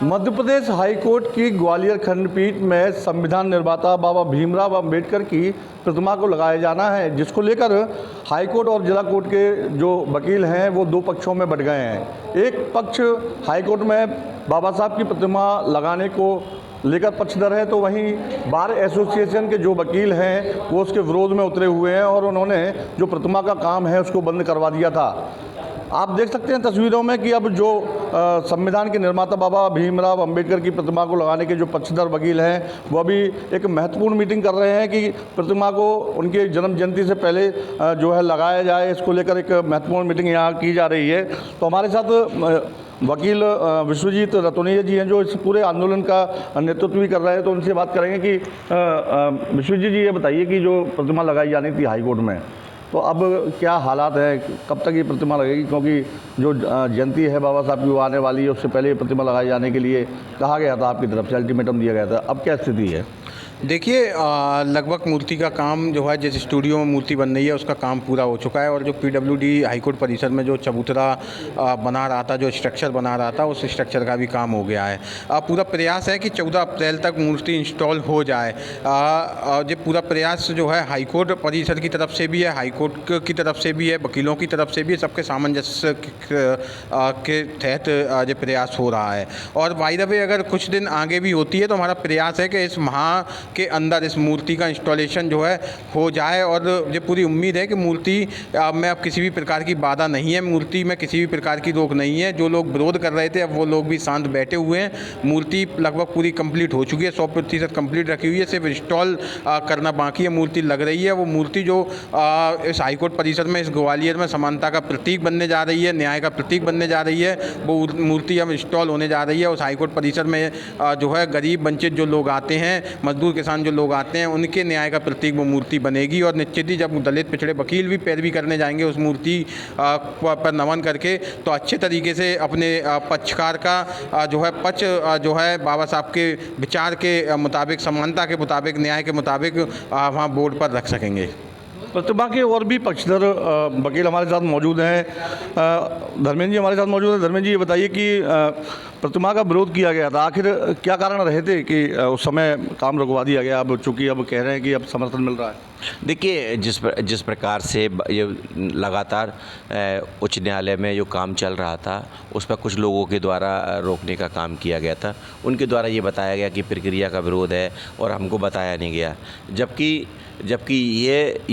Madhya Pradesh high court की ग्वालियर खंडपीठ में संविधान निर्माता बाबा भीमराव अंबेडकर की प्रतिमा को लगाया जाना है, जिसको लेकर हाई कोर्ट और जिला कोर्ट के जो वकील हैं वो दो पक्षों में बंट गए हैं। एक पक्ष हाई कोर्ट में बाबा साहब की प्रतिमा लगाने को लेकर पक्षधर है, तो वहीं बार एसोसिएशन के जो वकील हैं वो उसके विरोध में उतरे हुए हैं और उन्होंने जो प्रतिमा का काम है उसको बंद करवा दिया था। आप देख सकते हैं तस्वीरों में कि अब जो संविधान के निर्माता बाबा भीमराव अंबेडकर की प्रतिमा को लगाने के जो पक्षधर वकील हैं वो अभी एक महत्वपूर्ण मीटिंग कर रहे हैं कि प्रतिमा को उनके जन्म जयंती से पहले जो है लगाया जाए। इसको लेकर एक महत्वपूर्ण मीटिंग यहाँ की जा रही है। तो हमारे साथ वकील विश्वजीत रतोनिया जी हैं जो इस पूरे आंदोलन का नेतृत्व भी कर रहे हैं, तो उनसे बात करेंगे कि विश्वजीत जी ये बताइए कि जो प्रतिमा लगाई जानी थी हाई कोर्ट में, तो अब क्या हालात है, कब तक ये प्रतिमा लगेगी? क्योंकि जो जयंती है बाबा साहब की वो आने वाली है, उससे पहले ये प्रतिमा लगाई जाने के लिए कहा गया था, आपकी तरफ से अल्टीमेटम दिया गया था। अब क्या स्थिति है? देखिए, लगभग मूर्ति का काम जो है जिस स्टूडियो में मूर्ति बन रही है उसका काम पूरा हो चुका है और जो पीडब्ल्यूडी हाईकोर्ट परिसर में जो चबूतरा बना रहा था, जो स्ट्रक्चर बना रहा था, उस स्ट्रक्चर का भी काम हो गया है। पूरा प्रयास है कि 14 अप्रैल तक मूर्ति इंस्टॉल हो जाए। ये पूरा प्रयास जो है हाईकोर्ट परिसर की तरफ से भी है, हाईकोर्ट की तरफ से भी है, वकीलों की तरफ से भी है, सबके सामंजस्य के तहत ये प्रयास हो रहा है। और बाय द वे अगर कुछ दिन आगे भी होती है तो हमारा प्रयास है कि इस माह के अंदर इस मूर्ति का इंस्टॉलेशन जो है हो जाए। और ये पूरी उम्मीद है कि मूर्ति में अब किसी भी प्रकार की बाधा नहीं है, मूर्ति में किसी भी प्रकार की रोक नहीं है। जो लोग विरोध कर रहे थे अब वो लोग भी शांत बैठे हुए हैं। मूर्ति लगभग पूरी कंप्लीट हो चुकी है, 100% कंप्लीट रखी हुई है, सिर्फ इंस्टॉल करना बाकी है। मूर्ति लग रही है, वो मूर्ति जो इस हाईकोर्ट परिसर में, इस ग्वालियर में समानता का प्रतीक बनने जा रही है, न्याय का प्रतीक बनने जा रही है, वो मूर्ति अब इंस्टॉल होने जा रही है। उस हाईकोर्ट परिसर में जो है गरीब वंचित जो लोग आते हैं, मजदूर किसान जो लोग आते हैं, उनके न्याय का प्रतीक वो मूर्ति बनेगी। और निश्चित ही जब दलित पिछड़े वकील भी पैरवी करने जाएंगे उस मूर्ति पर नमन करके, तो अच्छे तरीके से अपने पक्षकार का जो है पक्ष जो है बाबा साहब के विचार के मुताबिक, समानता के मुताबिक, न्याय के मुताबिक वहाँ बोर्ड पर रख सकेंगे। प्रतिमा के और भी पक्षधर वकील हमारे साथ मौजूद हैं। धर्मेंद्र जी हमारे साथ मौजूद हैं। धर्मेंद्र जी ये बताइए कि प्रतिमा का विरोध किया गया था, आखिर क्या कारण रहे थे कि उस समय काम रुकवा दिया गया? अब चूँकि अब कह रहे हैं कि अब समर्थन मिल रहा है। देखिए, जिस प्रकार से ये लगातार उच्च न्यायालय में जो काम चल रहा था उस पर कुछ लोगों के द्वारा रोकने का काम किया गया था। उनके द्वारा ये बताया गया कि प्रक्रिया का विरोध है और हमको बताया नहीं गया, जबकि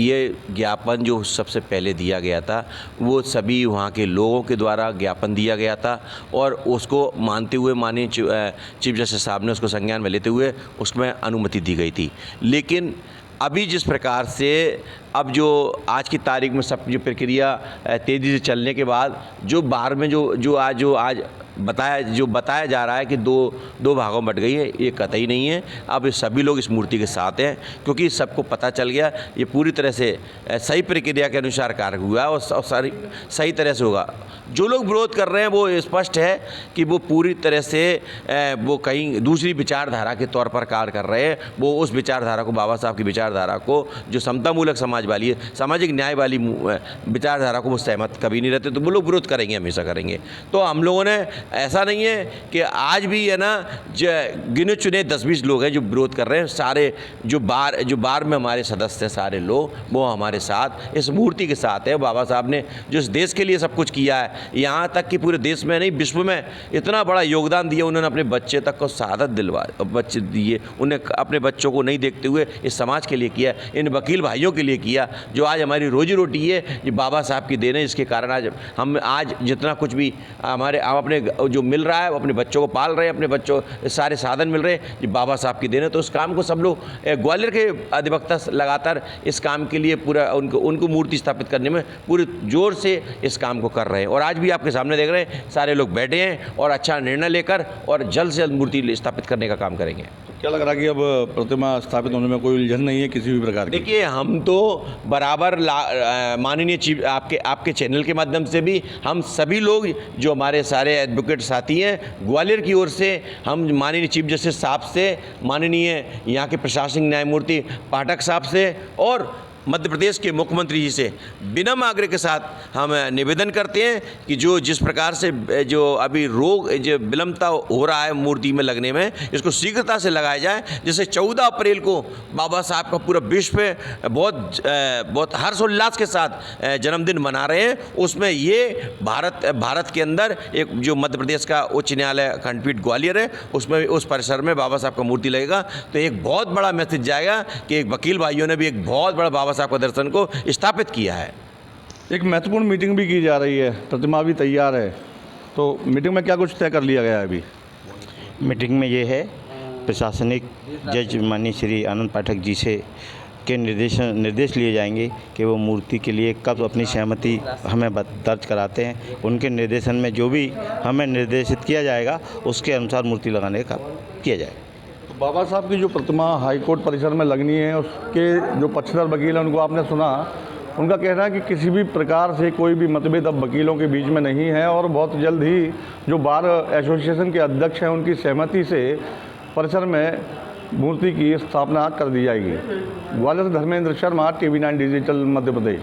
ये ज्ञापन जो सबसे पहले दिया गया था वो सभी वहाँ के लोगों के द्वारा ज्ञापन दिया गया था और उसको मानते हुए माननीय चीफ जस्टिस साहब ने उसको संज्ञान में लेते हुए उसमें अनुमति दी गई थी। लेकिन अभी जिस प्रकार से अब जो आज की तारीख में सब जो प्रक्रिया तेज़ी से चलने के बाद जो बाहर में जो आज बताया जा रहा है कि दो भागों में बट गई है, ये कतई नहीं है। अब सभी लोग इस मूर्ति के साथ हैं क्योंकि सबको पता चल गया ये पूरी तरह से सही प्रक्रिया के अनुसार कार्य हुआ है और सही तरह से होगा। जो लोग विरोध कर रहे हैं वो स्पष्ट है कि वो पूरी तरह से वो कहीं दूसरी विचारधारा के तौर पर कार्य कर रहे हैं। वो उस विचारधारा को, बाबा साहब की विचारधारा को, जो समतामूलक समाज वाली है, सामाजिक न्याय वाली विचारधारा को वो सहमत कभी नहीं रहते, तो वो लोग विरोध करेंगे, हमेशा करेंगे। तो हम लोगों ने, ऐसा नहीं है कि आज भी है ना गिने चुने 10-20 लोग हैं जो विरोध कर रहे हैं। सारे जो बार में हमारे सदस्य हैं, सारे लोग वो हमारे साथ इस मूर्ति के साथ है। बाबा साहब ने जो इस देश के लिए सब कुछ किया है, यहाँ तक कि पूरे देश में नहीं विश्व में इतना बड़ा योगदान दिया, उन्होंने अपने बच्चे तक को शहादत बच्चे दिए, उन्हें अपने बच्चों को नहीं देखते हुए इस समाज के लिए किया, इन वकील भाइयों के लिए किया, जो आज हमारी रोजी रोटी है ये बाबा साहब की देन है। इसके कारण आज जितना कुछ भी अपने जो मिल रहा है, अपने बच्चों को पाल रहे हैं, अपने बच्चों सारे साधन मिल रहे हैं, ये बाबा साहब की देन है। तो उस काम को सब लोग, ग्वालियर के अधिवक्ता लगातार इस काम के लिए पूरा उनको मूर्ति स्थापित करने में पूरे जोर से इस काम को कर रहे हैं। और आज भी आपके सामने देख रहे हैं सारे लोग बैठे हैं और अच्छा निर्णय लेकर और जल्द से जल्द मूर्ति स्थापित करने का काम करेंगे। तो क्या लग रहा है कि अब प्रतिमा स्थापित होने में कोई उलझन नहीं है किसी भी प्रकार की? देखिए, हम तो बराबर माननीय चीफ आपके चैनल के माध्यम से भी हम सभी लोग जो हमारे सारे एडवोकेट साथी हैं ग्वालियर की ओर से, हम माननीय चीफ जस्टिस साहब से, माननीय यहाँ के प्रशासनिक न्यायमूर्ति पाठक साहब से और मध्य प्रदेश के मुख्यमंत्री जी से विनम्र आग्रह के साथ हम निवेदन करते हैं कि जो जिस प्रकार से जो अभी रोग जो विलंबता हो रहा है मूर्ति में लगने में, इसको शीघ्रता से लगाया जाए, जैसे 14 अप्रैल को बाबा साहब का पूरा विश्व बहुत हर्षोल्लास के साथ जन्मदिन मना रहे हैं, उसमें ये भारत के अंदर एक जो मध्य प्रदेश का उच्च न्यायालय खंडपीठ ग्वालियर है, उसमें उस परिसर में बाबा साहब का मूर्ति लगेगा। तो एक बहुत बड़ा मैसेज जाएगा कि एक वकील भाइयों ने भी एक बहुत बड़ा बाबा साहब का दर्शन को स्थापित किया है। एक महत्वपूर्ण मीटिंग भी की जा रही है, प्रतिमा भी तैयार है, तो मीटिंग में क्या कुछ तय कर लिया गया है अभी? मीटिंग में ये है, प्रशासनिक जज माननीय श्री आनंद पाठक जी से के निर्देश लिए जाएंगे कि वो मूर्ति के लिए कब अपनी सहमति हमें दर्ज कराते हैं। उनके निर्देशन में जो भी हमें निर्देशित किया जाएगा उसके अनुसार मूर्ति लगाने का किया जाएगा। तो बाबा साहब की जो प्रतिमा हाई कोर्ट परिसर में लगनी है, उसके जो पक्षधर वकील हैं उनको आपने सुना, उनका कहना है कि किसी भी प्रकार से कोई भी मतभेद अब वकीलों के बीच में नहीं है और बहुत जल्द ही जो बार एसोसिएशन के अध्यक्ष हैं उनकी सहमति से परिसर में मूर्ति की स्थापना कर दी जाएगी। ग्वालियर से धर्मेंद्र शर्मा, TV9 डिजिटल, मध्य प्रदेश।